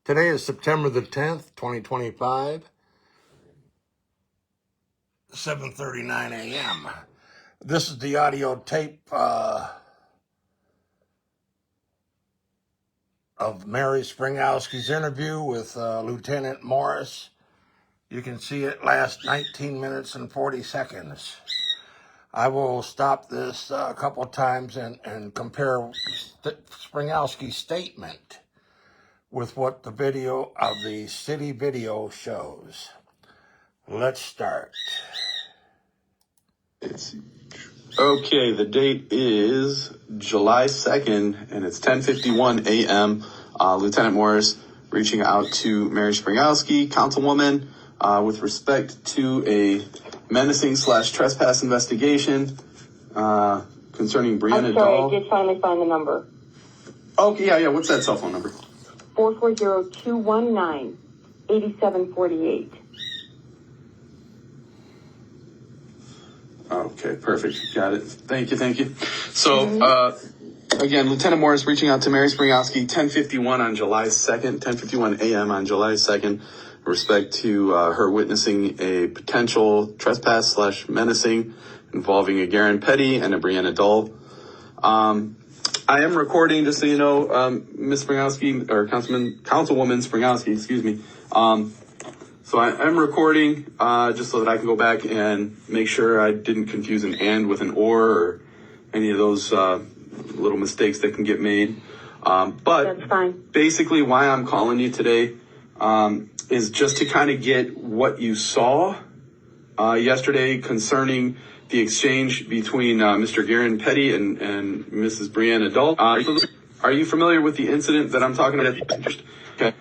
Today is September the 10th, 2025, 7:39 a.m. This is the audio tape of Mary Springowski's interview with Lieutenant Morris. You can see it last 19 minutes and 40 seconds. I will stop this a couple times and compare Springowski's statement with what the video of the city video shows. Let's start. Okay, the date is July 2nd, and it's 10:51 a.m. Lieutenant Morris reaching out to Mary Springowski, councilwoman, with respect to a menacing/trespass investigation concerning Brianna I'm sorry, Dahl. I did finally find the number. Okay, yeah. What's that cell phone number? 440-219-8748. Okay, perfect. Got it. Thank you. So, again, Lieutenant Morris reaching out to Mary Springowski, 10:51 on July 2nd, 10:51 a.m. on July 2nd, with respect to her witnessing a potential trespass/menacing involving a Garen Petty and a Brianna Dahl. I am recording, just so you know, Ms. Springowski, or Councilwoman Springowski, excuse me. So I am recording, just so that I can go back and make sure I didn't confuse an and with an or any of those little mistakes that can get made. But that's fine. Basically why I'm calling you today is just to kind of get what you saw yesterday concerning the exchange between Mr. Garen Petty and Mrs. Brianna Dahl. Are you familiar with the incident that I'm talking about? Okay.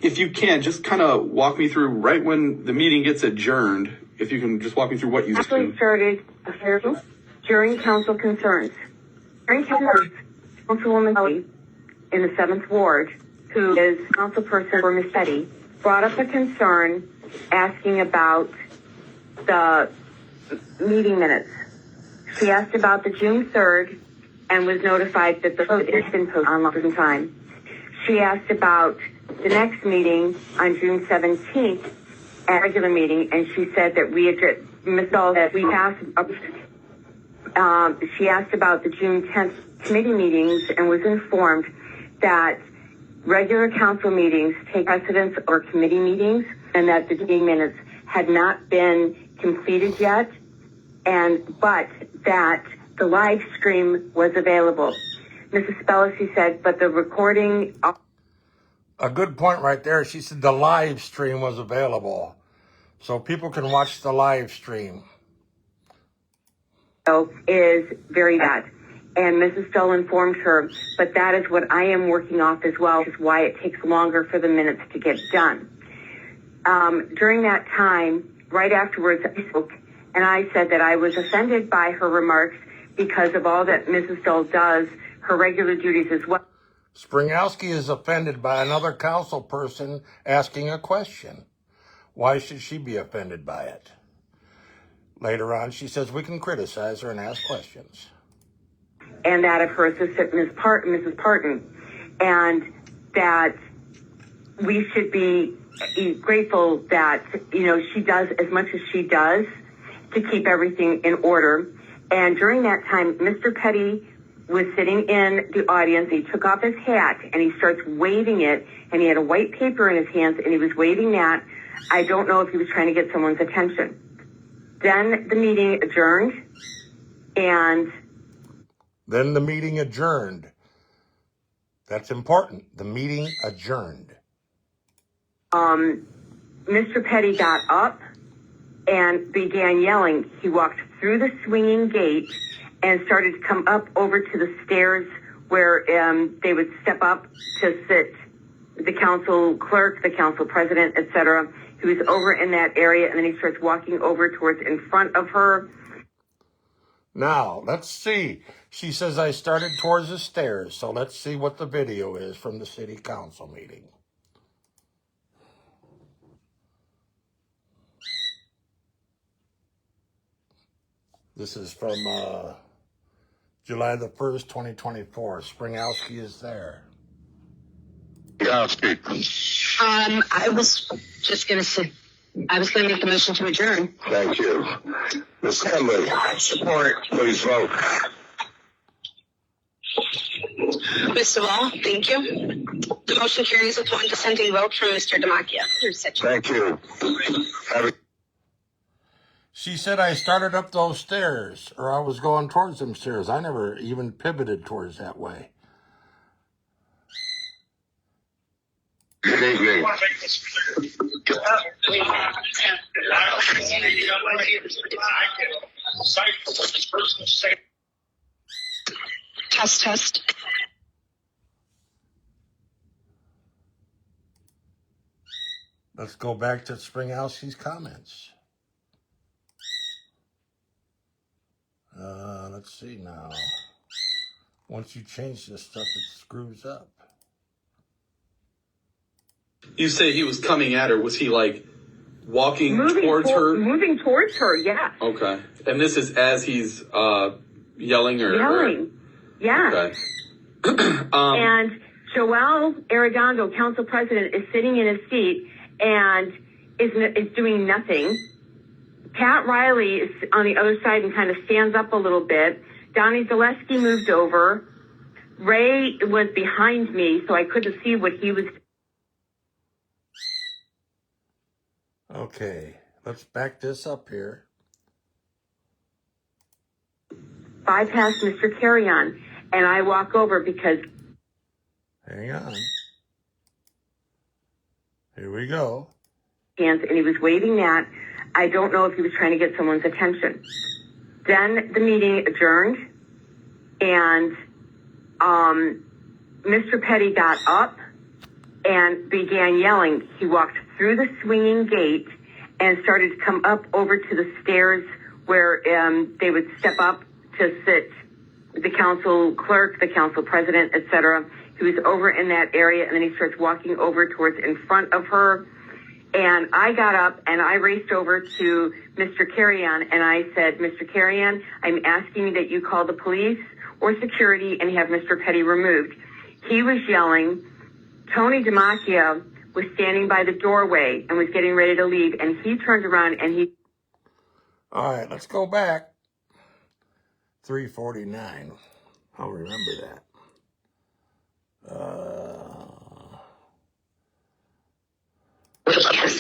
If you can, just kind of walk me through right when the meeting gets adjourned. If you can just walk me through what you actually started during council concerns. During Councilwoman Kelly in the 7th Ward, who is councilperson for Ms. Petty, brought up a concern asking about the meeting minutes. She asked about the June 3rd and was notified that the vote has been posted online in time. She asked about the next meeting on June 17th, a regular meeting, and she said that she asked about the June 10th committee meetings and was informed that regular council meetings take precedence over committee meetings and that the meeting minutes had not been completed yet, but that the live stream was available. Mrs. Spellisi said, but the recording... A good point right there. She said the live stream was available, so people can watch the live stream. Is very bad. And Mrs. Stoll informed her, but that is what I am working off as well, which is why it takes longer for the minutes to get done. During that time, right afterwards, I spoke, and I said that I was offended by her remarks because of all that Mrs. Stoll does, her regular duties as well. Springowski is offended by another council person asking a question. Why should she be offended by it? Later on, she says we can criticize her and ask questions. And that of her assistant, Mrs. Parton, and that we should be grateful that, she does as much as she does to keep everything in order. And during that time, Mr. Petty was sitting in the audience. He took off his hat and he starts waving it, and he had a white paper in his hands and he was waving that. I don't know if he was trying to get someone's attention. Then the meeting adjourned, That's important. The meeting adjourned. Mr. Petty got up and began yelling. He walked through the swinging gate and started to come up over to the stairs where they would step up to sit the council clerk, the council president, etc. He was over in that area, and then he starts walking over towards in front of her. Now, let's see. She says I started towards the stairs, so let's see what the video is from the city council meeting. This is from July the 1st, 2024. Springowski is there. Springowski. I was just going to say, I was going to make the motion to adjourn. Thank you. Ms. Henley. Support. Please vote. Ms. Duvall, thank you. The motion carries with one dissenting vote from Mr. Demakia. Thank you. Have a She said I started up those stairs, or I was going towards them stairs. I never even pivoted towards that way. good evening. Test, test. Let's go back to Springowski's comments. Let's see now. Once you change this stuff, it screws up. You say he was coming at her. Was he like walking towards her? Moving towards her, yeah. Okay. And this is as he's yelling or Yelling. Yeah. Okay. And Joel Arredondo, council president, is sitting in his seat and is doing nothing. Pat Riley is on the other side and kind of stands up a little bit. Donnie Zaleski moved over. Ray was behind me, so I couldn't see what he was. Okay, let's back this up here. Bypass Mr. Carrion, and I walk over because. Hang on. Here we go. And he was waving that. I don't know if he was trying to get someone's attention. Then the meeting adjourned, and Mr. Petty got up and began yelling. He walked through the swinging gate and started to come up over to the stairs where they would step up to sit the council clerk, the council president, etc. He was over in that area, and then he starts walking over towards in front of her. And I got up and I raced over to Mr. Carrion and I said, Mr. Carrion, I'm asking that you call the police or security and have Mr. Petty removed. He was yelling. Tony Demakia was standing by the doorway and was getting ready to leave, and he turned around and he... All right, let's go back. 349. I'll remember that. The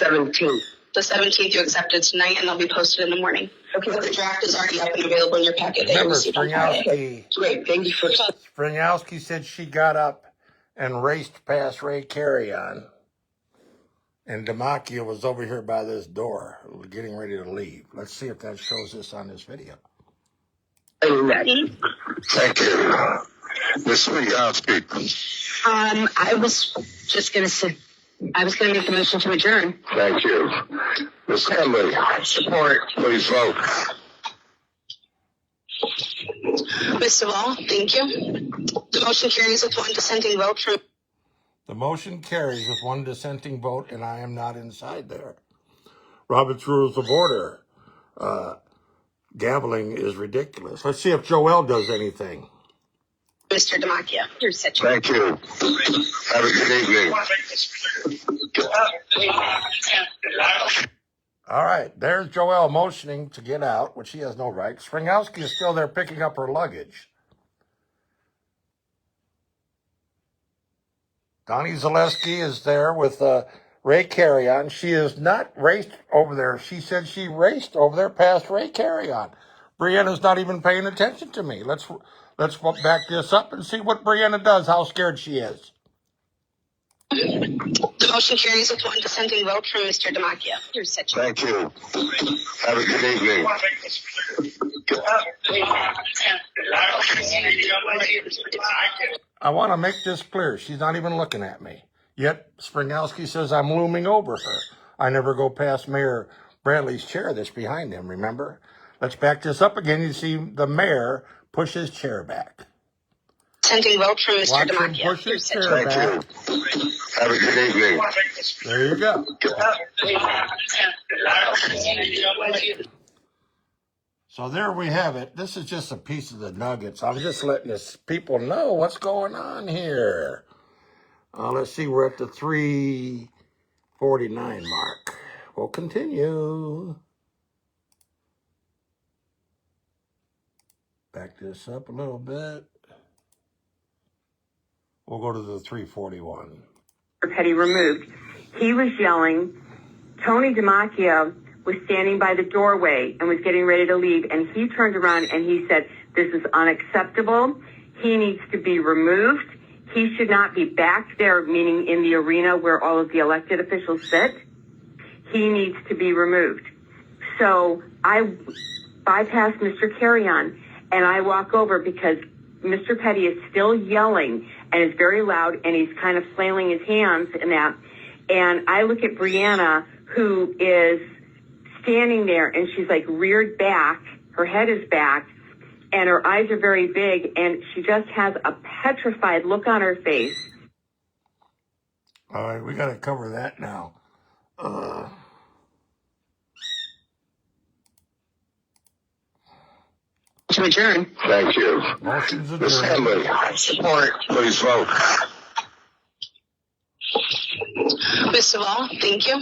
17th. The 17th you accepted tonight, and they'll be posted in the morning. Okay, but the draft is already up and available in your packet. Remember, Springowski. Great, thank you for... Springowski said she got up and raced past Ray Carrion, and Demakia was over here by this door, getting ready to leave. Let's see if that shows this on this video. Thank you. Ms. Springowski. I was just going to say, I was going to make the motion to adjourn. Thank you. Ms. Henley. Support. Please vote. Ms. Duvall, thank you. The motion carries with one dissenting vote from... The motion carries with one dissenting vote, and I am not inside there. Robert's Rules of Order. Gabbling is ridiculous. Let's see if Joel does anything. Mr. Demakia. Thank you. Have a good evening. All right, there's Joel motioning to get out, which he has no right. Springowski is still there picking up her luggage. Donnie Zaleski is there with Ray Carrion. She is not raced over there. She said she raced over there past Ray Carrion. Brianna's not even paying attention to me. Let's back this up and see what Brianna does, how scared she is. The motion carries with one dissenting vote from Mr. Demakia. Thank you. Have a good evening. I want to make this clear. She's not even looking at me. Yet Springowski says I'm looming over her. I never go past Mayor Bradley's chair that's behind him, remember? Let's back this up again. You see the mayor push his chair back. Dissenting vote from Mr. Watch him Demakia. push his chair Thank back. you. Have a good evening. There you go. So there we have it. This is just a piece of the nuggets. I'm just letting people know what's going on here. Let's see, we're at the 3:49 mark. We'll continue. Back this up a little bit. We'll go to the 3:41. Petty removed. He was yelling. Tony DeMacchia was standing by the doorway and was getting ready to leave, and he turned around and he said, "This is unacceptable. He needs to be removed. He should not be back there," meaning in the arena where all of the elected officials sit. "He needs to be removed." So I bypass Mr. Carrion and I walk over because Mr. Petty is still yelling and is very loud, and he's kind of flailing his hands and that. And I look at Brianna, who is standing there, and she's like reared back. Her head is back, and her eyes are very big, and she just has a petrified look on her face. All right, we got to cover that now. To adjourn. Thank you. Motion's Ms. adjourned. Henley, Support. please vote. Mr. Wall, thank you.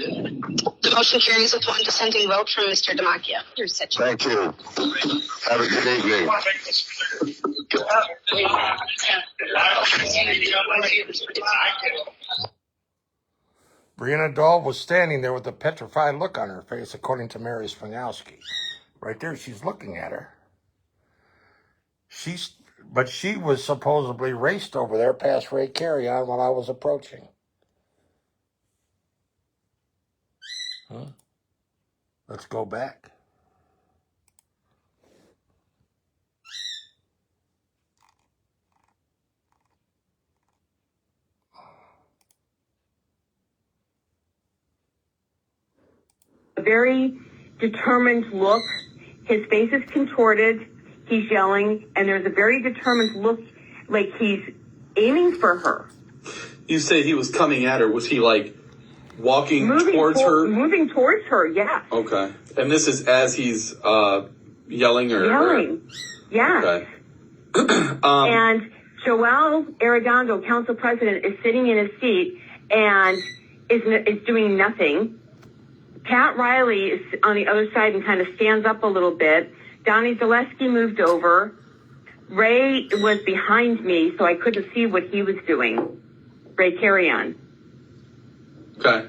The motion carries with one dissenting vote from Mr. DeMacchia. Thank you. Have a good evening. Brianna Dahl was standing there with a petrified look on her face, according to Mary Springowski. Right there, she's looking at her. But she was supposedly raced over there past Ray Carrion while I was approaching. Huh? Let's go back. A very determined look. His face is contorted. He's yelling, and there's a very determined look, like he's aiming for her. You say he was coming at her. Was he like walking towards her? Moving towards her, yeah. Okay. And this is as he's yelling or... Yelling, yeah. Okay. And Joel Arredondo, council president, is sitting in his seat and is doing nothing. Pat Riley is on the other side and kind of stands up a little bit. Donnie Zaleski moved over. Ray was behind me, so I couldn't see what he was doing. Ray Carrion. Okay.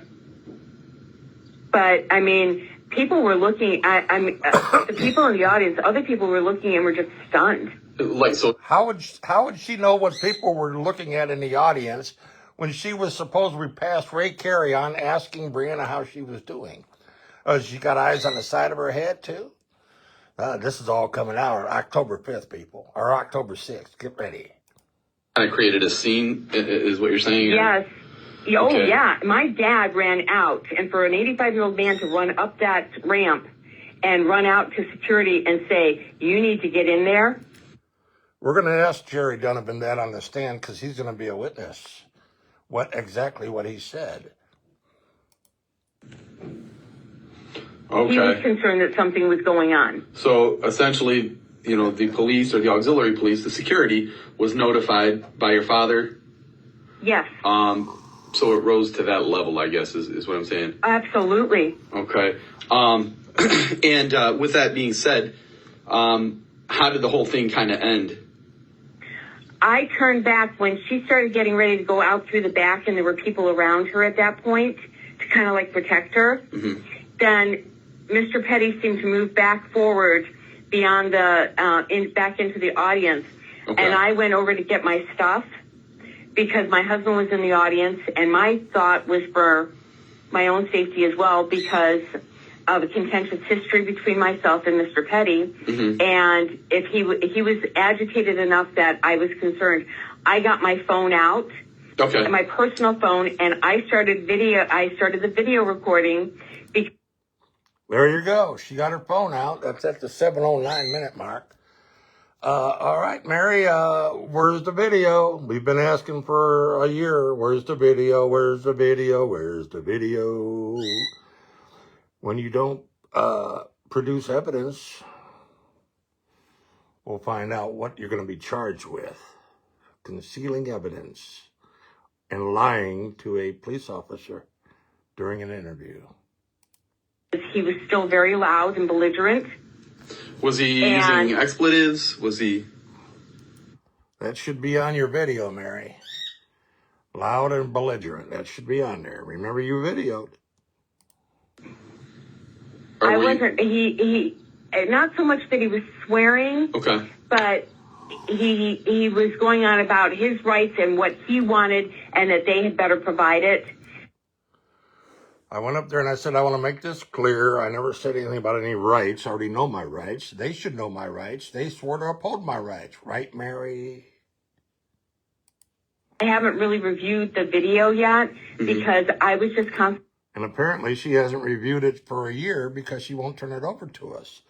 But, I mean, people were looking at, the people in the audience, other people were looking and were just stunned. Like, so... How would she know what people were looking at in the audience when she was supposedly past Ray Carrion asking Brianna how she was doing? She got eyes on the side of her head, too? This is all coming out October 5th, people, or October 6th. Get ready. Kind of created a scene, is what you're saying? Yes. Oh, Okay. yeah. My dad ran out, and for an 85-year-old man to run up that ramp and run out to security and say, "You need to get in there." We're going to ask Jerry Donovan that on the stand because he's going to be a witness. Exactly what he said. Okay. He was concerned that something was going on. So essentially, the police or the auxiliary police, the security, was notified by your father. Yes. So it rose to that level, I guess, is what I'm saying. Absolutely. Okay. And with that being said, how did the whole thing kind of end? I turned back when she started getting ready to go out through the back, and there were people around her at that point to kind of like protect her. Mm-hmm. Then Mr. Petty seemed to move back forward beyond back into the audience. Okay. And I went over to get my stuff because my husband was in the audience, and my thought was for my own safety as well because of a contentious history between myself and Mr. Petty. Mm-hmm. And if he was agitated enough that I was concerned, I got my phone out, Okay. my personal phone, and I started the video recording. There you go. She got her phone out. That's at the 7:09 minute mark. All right, Mary, where's the video? We've been asking for a year. Where's the video? Where's the video? Where's the video? When you don't produce evidence, we'll find out what you're going to be charged with. Concealing evidence. and lying to a police officer during an interview. He was still very loud and belligerent. Was he using expletives? Was he? That should be on your video, Mary. Loud and belligerent. That should be on there. Remember, you videoed. I wasn't. He not so much that he was swearing. Okay. But he was going on about his rights and what he wanted, and that they had better provide it. I went up there and I said, I want to make this clear. I never said anything about any rights. I already know my rights. They should know my rights. They swore to uphold my rights. Right, Mary? I haven't really reviewed the video yet because I was just And apparently she hasn't reviewed it for a year because she won't turn it over to us.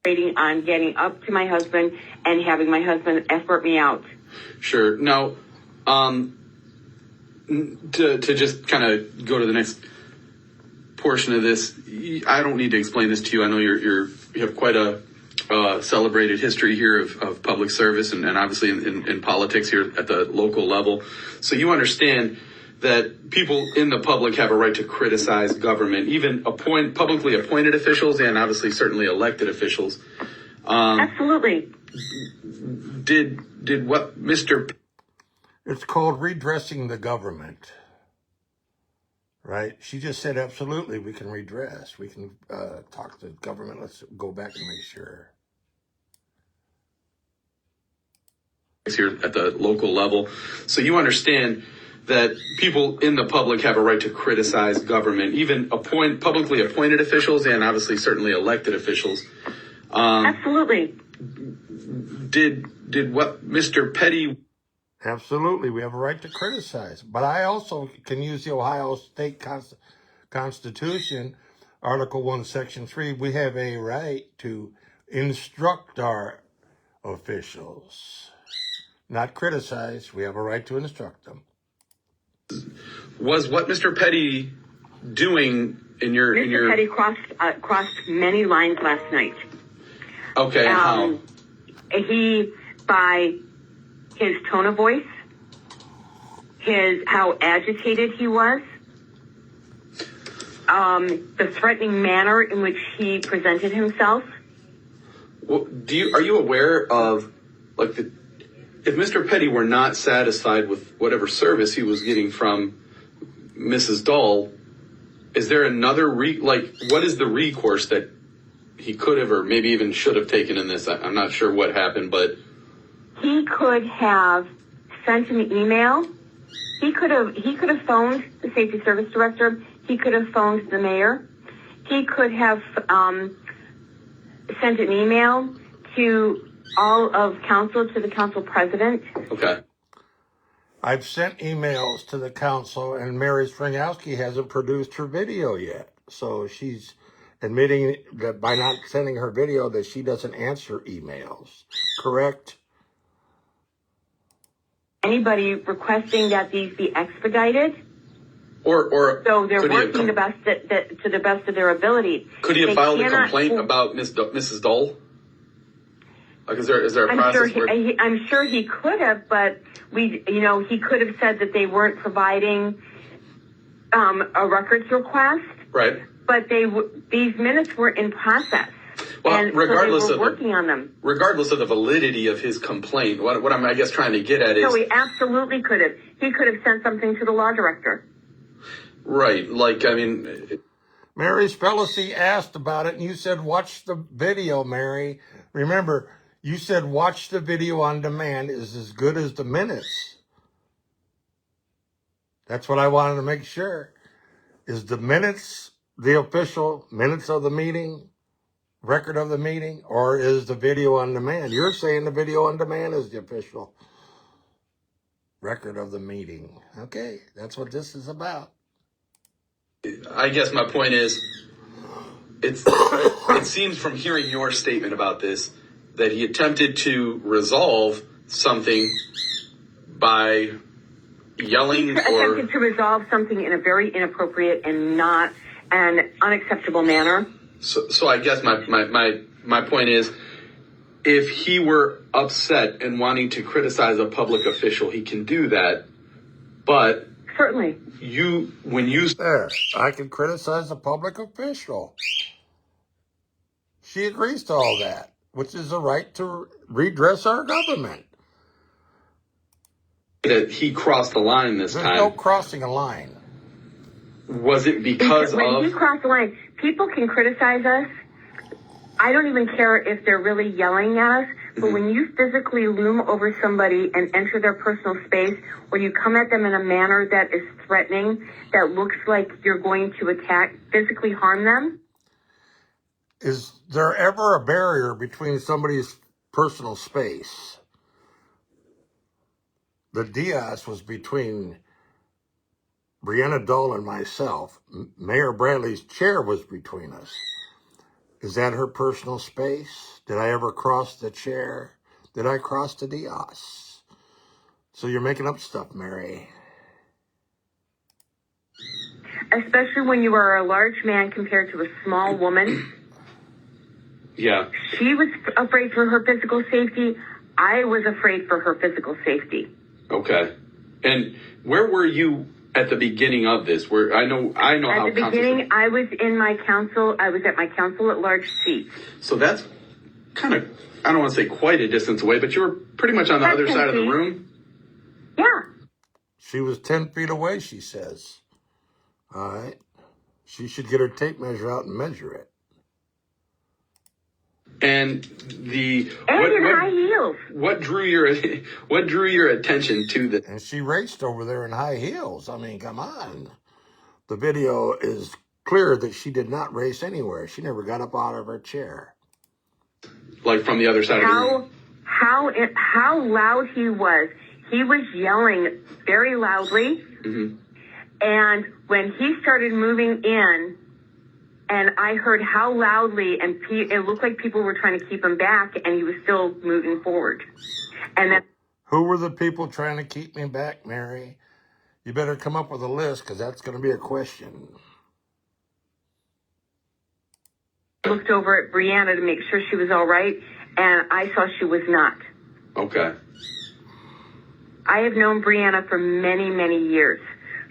concentrating on getting up to my husband and having my husband escort me out. Sure. Now, to just kind of go to the next portion of this, I don't need to explain this to you. I know you have quite a celebrated history here of public service and obviously in politics here at the local level. So you understand that people in the public have a right to criticize government, even publicly appointed officials and obviously certainly elected officials. Absolutely. Did what Mr. It's called redressing the government, right? She just said, absolutely, we can redress. We can talk to the government. Let's go back and make sure. Here at the local level. So you understand that people in the public have a right to criticize government, even publicly appointed officials and obviously certainly elected officials. Absolutely. Did what Mr. Petty... Absolutely, we have a right to criticize. But I also can use the Ohio State Constitution, Article 1, Section 3. We have a right to instruct our officials, not criticize. We have a right to instruct them. Was what Mr. Petty doing in your... Mr. Petty crossed many lines last night. Okay, how? He, by his tone of voice, how agitated he was, the threatening manner in which he presented himself. Well, are you aware of, like, if Mr. Petty were not satisfied with whatever service he was getting from Mrs. Dahl, is there another what is the recourse that he could have or maybe even should have taken in this? I'm not sure what happened, but he could have sent an email. He could have phoned the safety service director. He could have phoned the mayor. He could have sent an email to all of council, to the council president. Okay. I've sent emails to the council, and Mary Springowski hasn't produced her video yet. So she's admitting that by not sending her video that she doesn't answer emails. Correct? Anybody requesting that these be expedited? Or so they're working to the best of their ability. Could he have filed a complaint about Mrs. Dahl? Like, is there a process? I'm sure he could have, but he could have said that they weren't providing a records request. Right. But these minutes were in process. Well, and regardless so they were working on them. Regardless of the validity of his complaint, what I'm, I guess, trying to get at is... No, he absolutely could have. He could have sent something to the law director. Right. Like, I mean... Mary Spellisi asked about it, and you said, watch the video, Mary. Remember, you said watch the video on demand is as good as the minutes. That's what I wanted to make sure. Is the minutes the official minutes of the meeting, record of the meeting, or is the video on demand? You're saying the video on demand is the official record of the meeting. Okay, that's what this is about. I guess my point is, it seems from hearing your statement about this that he attempted to resolve something by yelling or... Attempted to resolve something in a very inappropriate and not an unacceptable manner. So I guess my point is, if he were upset and wanting to criticize a public official, he can do that. But Certainly. when you There, I can criticize a public official. She agrees to all that, which is a right to redress our government. that he crossed the line this There's time, no crossing a line. was it because When you of? cross the line, people can criticize us. I don't even care if they're really yelling at us, but when you physically loom over somebody and enter their personal space, when you come at them in a manner that is threatening, that looks like you're going to attack, physically harm them. Is there ever a barrier between somebody's personal space? The Diaz was between Brianna Dole and myself. Mayor Bradley's chair was between us. Is that her personal space? Did I ever cross the chair? Did I cross the Diaz? So you're making up stuff, Mary. Especially when you are a large man compared to a small woman. Yeah. She was afraid for her physical safety. I was afraid for her physical safety. Okay. And where were you at the beginning of this? Where I know At how the beginning, I was in my council. I was at my council at large seat. So that's kind of, I don't want to say quite a distance away, but you were pretty much on the About other 10 side of the feet. room. Yeah. She was 10 feet away, she says. All right. She should get her tape measure out and measure it. And And in high heels. what drew your attention to the? And she raced over there in high heels. I mean, come on. The video is clear that she did not race anywhere. She never got up out of her chair. Like from the other side of the room. How loud he was. He was yelling very loudly. Mm-hmm. And when he started moving in, and I heard how loudly, and it looked like people were trying to keep him back, and he was still moving forward. And then Who were the people trying to keep me back, Mary? You better come up with a list, because that's going to be a question. I looked over at Brianna to make sure she was all right, and I saw she was not. Okay. I have known Brianna for many, many years.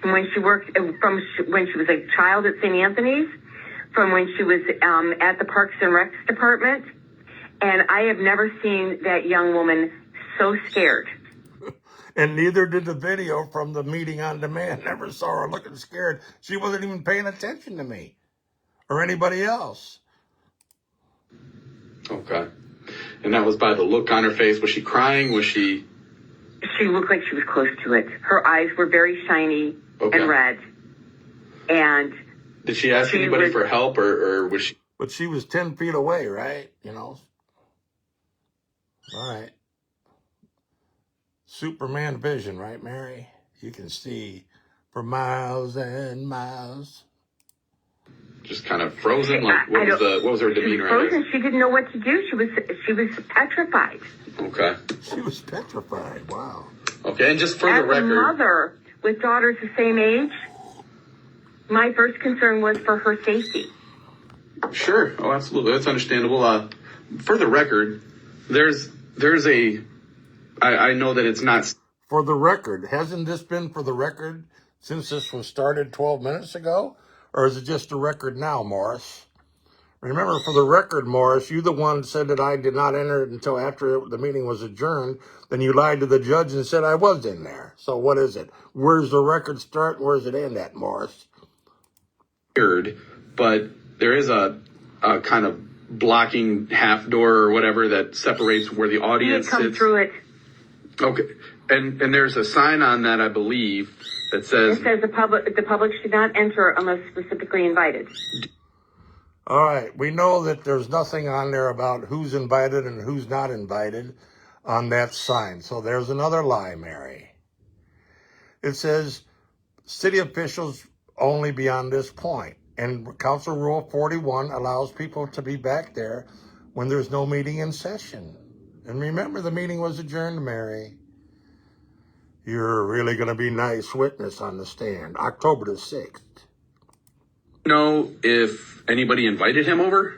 From when she worked, from when she was a child at St. Anthony's, from when she was at the Parks and Recs department, and I have never seen that young woman so scared. And neither did the video from the meeting on demand. Never saw her looking scared. She wasn't even paying attention to me or anybody else. Okay. And that was by the look on her face. Was she crying? Was she? She looked like she was close to it. Her eyes were very shiny Okay. and red. And Did she ask anybody for help, or was she? But she was 10 feet away, right? You know? All right. Superman vision, right, Mary? You can see for miles and miles. Just kind of frozen? Like, what was her she was demeanor? frozen. She didn't know what to do. She was petrified. Okay. She was petrified. Wow. Okay, and just for As the record. a mother with daughters the same age, my first concern was for her safety. Sure. Oh, absolutely. That's understandable. For the record, there's I know that it's not. For the record, hasn't this been for the record since this was started 12 minutes ago? Or is it just a record now, Morris? Remember, for the record, Morris, you the one said that I did not enter it until after the meeting was adjourned. Then you lied to the judge and said I was in there. So what is it? Where's the record start and where's it end at, Morris? Weird, but there is a kind of blocking half door or whatever that separates where the audience Come sits. through it. Okay, and there's a sign on that, I believe, that says. It says the public should not enter unless specifically invited. All right, we know that there's nothing on there about who's invited and who's not invited on that sign. So there's another lie, Mary. It says city officials only beyond this point. And Council Rule 41 allows people to be back there when there's no meeting in session. And remember, the meeting was adjourned, Mary. You're really going to be nice witness on the stand. October the 6th. Know if anybody invited him over?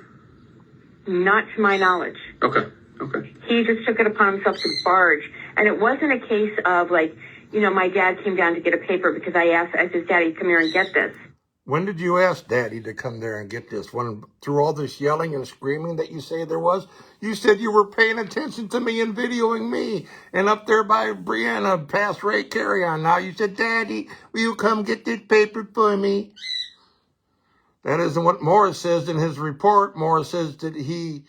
Not to my knowledge. Okay. Okay. He just took it upon himself to barge. And it wasn't a case of like, you know, my dad came down to get a paper because I said, Daddy, come here and get this. When did you ask Daddy to come there and get this? When, through all this yelling and screaming that you say there was? You said you were paying attention to me and videoing me. And up there by Brianna, past Ray Carry-On. Now you said, Daddy, will you come get this paper for me? That isn't what Morris says in his report. Morris says that he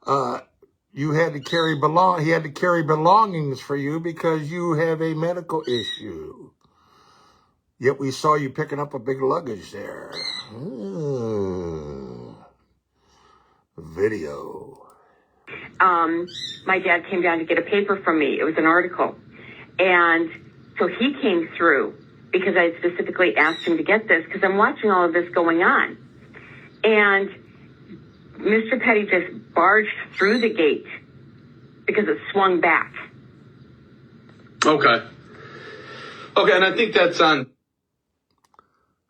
had to carry belongings for you because you have a medical issue. Yet we saw you picking up a big luggage there. Video. My dad came down to get a paper from me. It was an article. And so he came through because I had specifically asked him to get this because I'm watching all of this going on. And Mr. Petty just barged through the gate because it swung back. Okay. Okay, and I think that's on.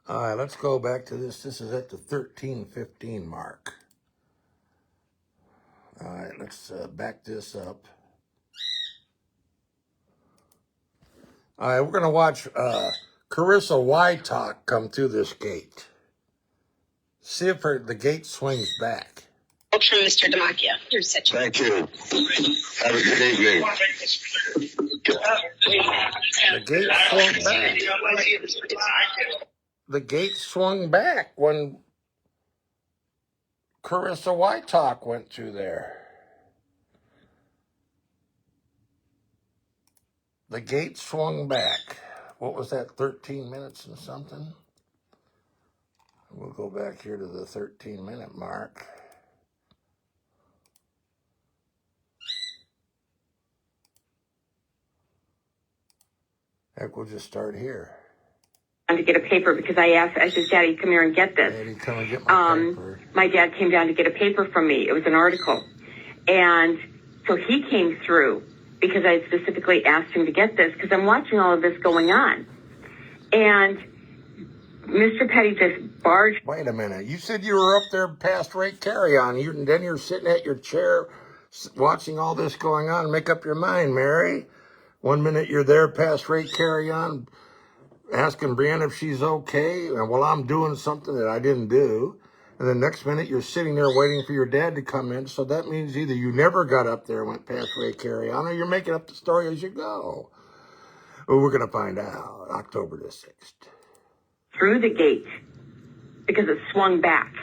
All right, let's go back to this. This is at the 13:15 mark. All right, let's back this up. All right, we're going to watch Carissa Wytalk come through this gate. See if the gate swings back. From Mr. Demakia. Thank you. Have a good evening. The gate swung back. The gate swung back when Carissa Wytalk went through there. The gate swung back. What was that, 13 minutes and something? We'll go back here to the 13-minute mark. Heck, we'll just start here. To get a paper because I said, Daddy, come here and get this. Daddy, come and get my paper. My dad came down to get a paper from me. It was an article. And so he came through because I had specifically asked him to get this because I'm watching all of this going on. And Mr. Petty just barged. Wait a minute. You said you were up there past Ray Carry-On. And then you're sitting at your chair watching all this going on. Make up your mind, Mary. 1 minute you're there past Ray Carry-On asking Brianna if she's okay, and while I'm doing something that I didn't do. And the next minute you're sitting there waiting for your dad to come in. So that means either you never got up there and went past Ray Carry-On, or you're making up the story as you go. Well, we're going to find out October the 6th. Through the gate because it swung back.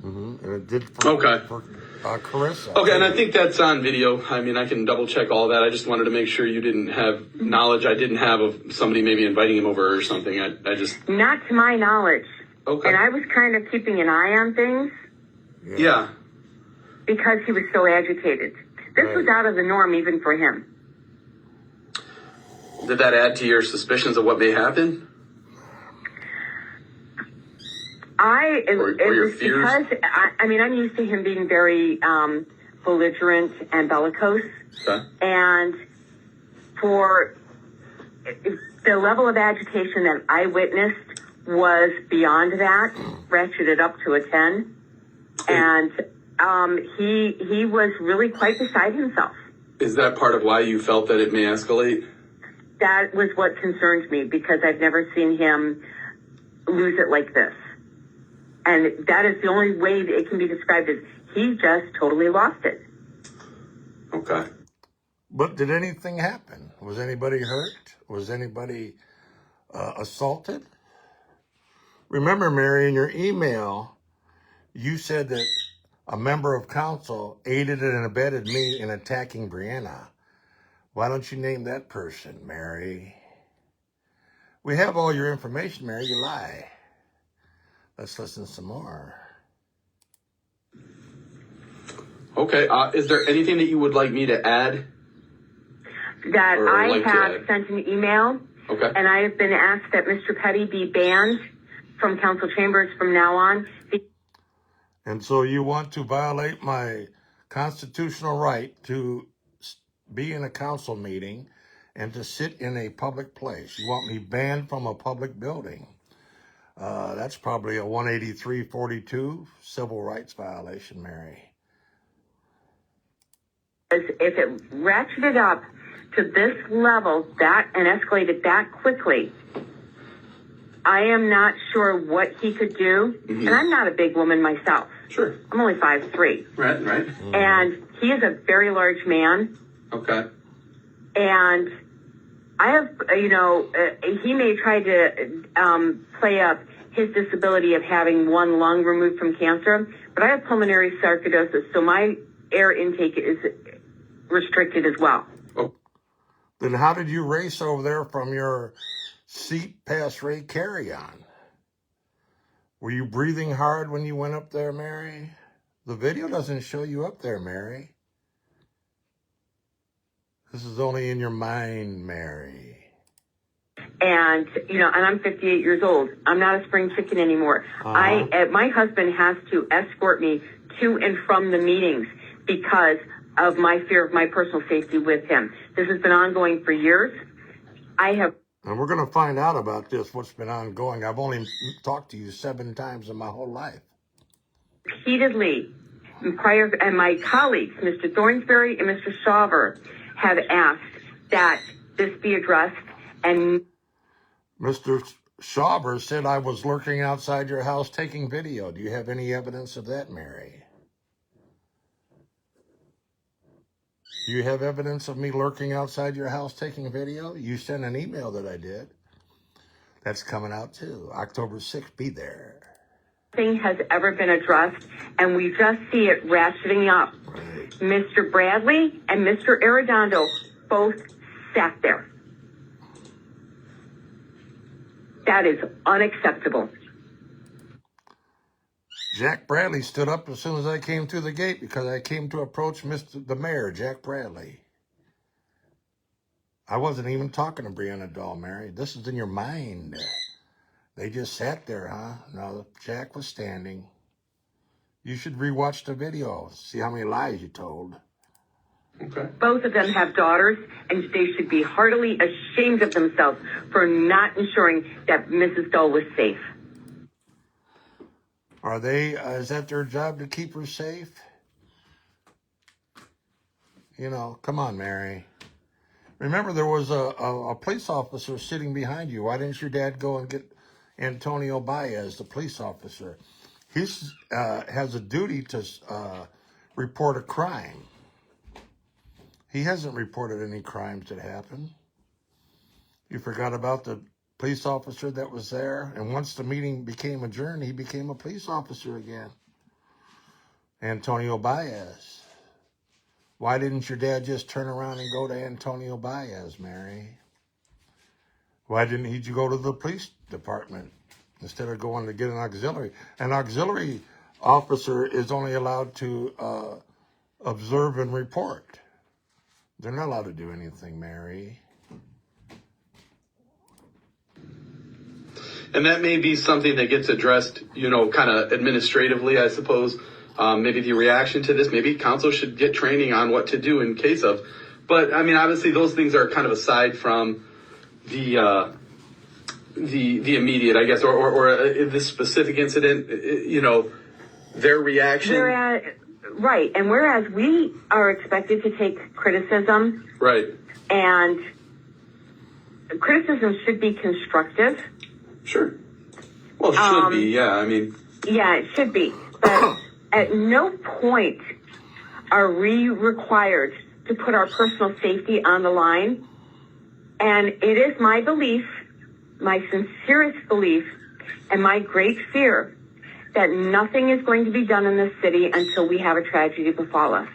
And it did for Carissa. Okay, and I think that's on video. I mean, I can double check all that. I just wanted to make sure you didn't have knowledge I didn't have of somebody maybe inviting him over or something. I just... Not to my knowledge. Okay. And I was kind of keeping an eye on things. Yeah. Because he was so agitated. This was out of the norm even for him. Did that add to your suspicions of what may happen? Or your fears? Because, I mean, I'm used to him being very belligerent and bellicose. Okay. And for the level of agitation that I witnessed was beyond that, ratcheted up to a 10. And he was really quite beside himself. Is that part of why you felt that it may escalate? That was what concerned me because I've never seen him lose it like this. And that is the only way that it can be described as he just totally lost it. Okay. But did anything happen? Was anybody hurt? Was anybody assaulted? Remember, Mary, in your email, you said that a member of council aided and abetted me in attacking Brianna. Why don't you name that person, Mary? We have all your information, Mary. You lie. Let's listen some more. Okay. Is there anything that you would like me to add? That Or I like to have add? sent an email, Okay. and I have been asked that Mr. Petty be banned from council chambers from now on. And so you want to violate my constitutional right to be in a council meeting and to sit in a public place. You want me banned from a public building. That's probably a 183.42 civil rights violation, Mary. if it ratcheted up to this level and escalated that quickly, I am not sure what he could do. And I'm not a big woman myself. Sure. I'm only 5'3". Right. And he is a very large man. Okay. And I have, he may try to play up his disability of having one lung removed from cancer, but I have pulmonary sarcoidosis, so my air intake is restricted as well. Oh. Then how did you race over there from your seat past Ray carry-on? Were you breathing hard when you went up there, Mary? The video doesn't show you up there, Mary. This is only in your mind, Mary. And, and I'm 58 years old. I'm not a spring chicken anymore. My husband has to escort me to and from the meetings because of my fear of my personal safety with him. This has been ongoing for years. And we're going to find out about this, what's been ongoing. I've only talked to you 7 times in my whole life. Repeatedly, and my colleagues, Mr. Thornsberry and Mr. Shawver, have asked that this be addressed. And Mr. Shawver said I was lurking outside your house taking video. Do you have any evidence of that, Mary? Do you have evidence of me lurking outside your house taking video? You sent an email that I did. That's coming out too. October 6th, be there. Nothing has ever been addressed, and we just see it ratcheting up. Right. Mr. Bradley and Mr. Arredondo both sat there. That is unacceptable. Jack Bradley stood up as soon as I came through the gate because I came to approach the mayor, Jack Bradley. I wasn't even talking to Brianna Dahl, Mary. This is in your mind. They just sat there, huh? No, Jack was standing. You should rewatch the video, see how many lies you told. Okay. Both of them have daughters, and they should be heartily ashamed of themselves for not ensuring that Mrs. Dahl was safe. Are they, is that their job to keep her safe? Come on, Mary. Remember, there was a police officer sitting behind you. Why didn't your dad go and get Antonio Baez, the police officer? He has a duty to report a crime. He hasn't reported any crimes that happened. You forgot about the police officer that was there, and once the meeting became adjourned, he became a police officer again. Antonio Baez. Why didn't your dad just turn around and go to Antonio Baez, Mary? Why didn't he go to the police department instead of going to get an auxiliary? An auxiliary officer is only allowed to observe and report. They're not allowed to do anything, Mary. And that may be something that gets addressed, kind of administratively, I suppose. Maybe the reaction to this, maybe council should get training on what to do in case of. But, I mean, obviously those things are kind of aside from the immediate, I guess, or this specific incident, their reaction. Right. And whereas we are expected to take criticism. Right. And criticism should be constructive. Sure. Well, it should be, yeah. I mean. Yeah, it should be. But at no point are we required to put our personal safety on the line. And it is my belief, my sincerest belief, and my great fear that nothing is going to be done in this city until we have a tragedy befall us.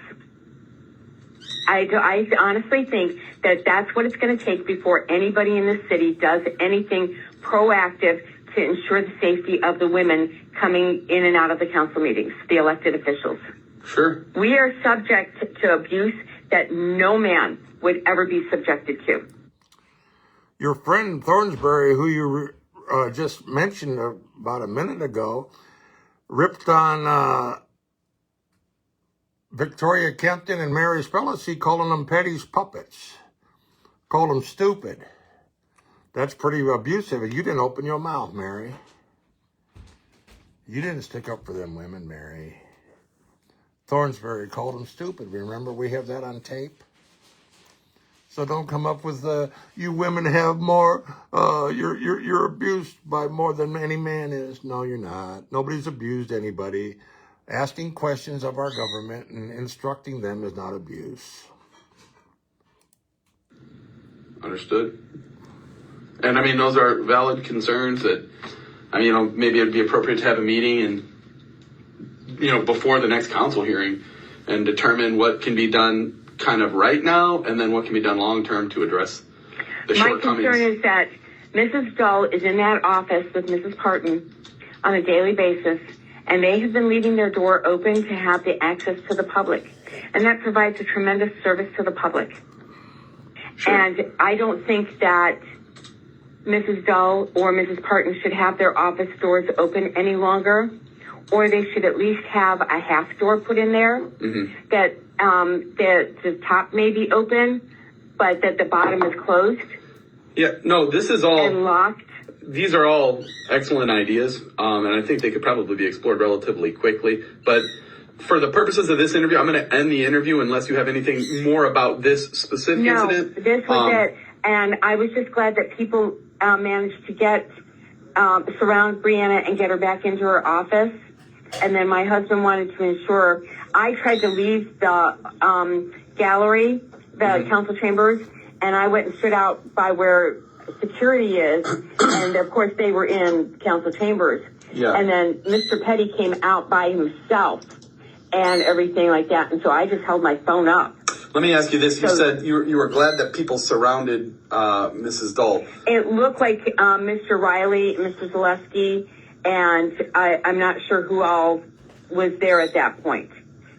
I honestly think that that's what it's going to take before anybody in this city does anything proactive to ensure the safety of the women coming in and out of the council meetings, the elected officials. Sure. We are subject to abuse that no man would ever be subjected to. Your friend Thornsberry, who you just mentioned about a minute ago, ripped on Victoria Kempton and Mary Spellacy, calling them Petty's puppets, called them stupid. That's pretty abusive. You didn't open your mouth, Mary. You didn't stick up for them women, Mary. Thornsberry called him stupid. Remember, we have that on tape. So don't come up with you women have more. You're abused by more than any man is. No, you're not. Nobody's abused anybody. Asking questions of our government and instructing them is not abuse. Understood. And I mean, those are valid concerns that, I mean, maybe it'd be appropriate to have a meeting and, before the next council hearing and determine what can be done kind of right now and then what can be done long term to address the shortcomings. My concern is that Mrs. Dull is in that office with Mrs. Parton on a daily basis, and they have been leaving their door open to have the access to the public. And that provides a tremendous service to the public. Sure. And I don't think that Mrs. Dull or Mrs. Parton should have their office doors open any longer, or they should at least have a half door put in there that the top may be open, but that the bottom is closed. Yeah, no, this is all and locked. These are all excellent ideas, and I think they could probably be explored relatively quickly. But for the purposes of this interview, I'm going to end the interview unless you have anything more about this specific incident. No, this was it. And I was just glad that people managed to surround Brianna and get her back into her office. And then my husband wanted to ensure. I tried to leave the gallery, the council chambers, and I went and stood out by where security is. And of course, they were in council chambers. Yeah. And then Mr. Petty came out by himself and everything like that. And so I just held my phone up. Let me ask you this. You said you were glad that people surrounded Mrs. Dull. It looked like Mr. Riley, Mr. Zaleski, and I'm not sure who all was there at that point.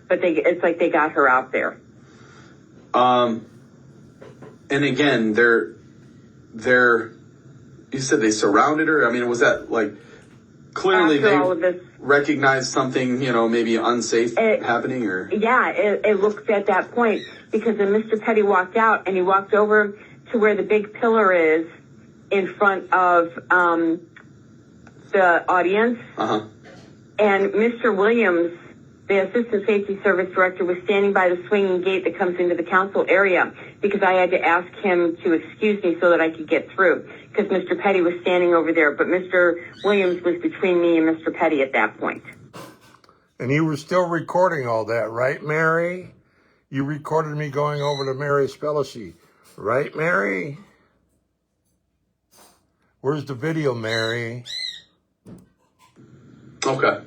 But it's like they got her out there. And again, you said they surrounded her. I mean, was that like clearly After they all of this, recognized something, maybe unsafe happening, or? Yeah, it looked at that point because then Mr. Petty walked out and he walked over to where the big pillar is in front of the audience. And Mr. Williams, the Assistant Safety Service Director, was standing by the swinging gate that comes into the council area because I had to ask him to excuse me so that I could get through because Mr. Petty was standing over there. But Mr. Williams was between me and Mr. Petty at that point. And you were still recording all that, right, Mary? You recorded me going over to Mary Spellacy, right, Mary? Where's the video, Mary? Okay.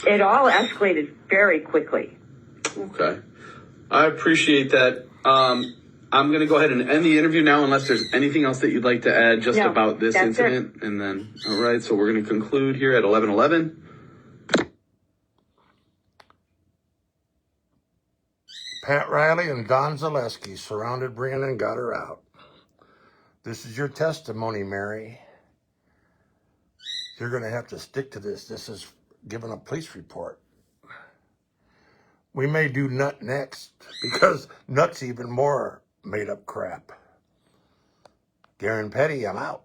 It all escalated very quickly. Okay. I appreciate that. I'm going to go ahead and end the interview now unless there's anything else that you'd like to add just about this incident. And then, all right, so we're going to conclude here at 11:11. Pat Riley and Don Zaleski surrounded Brianna and got her out. This is your testimony, Mary. You're going to have to stick to this. This is given a police report. We may do Nut next because Nut's even more made up crap. Darren Petty, I'm out.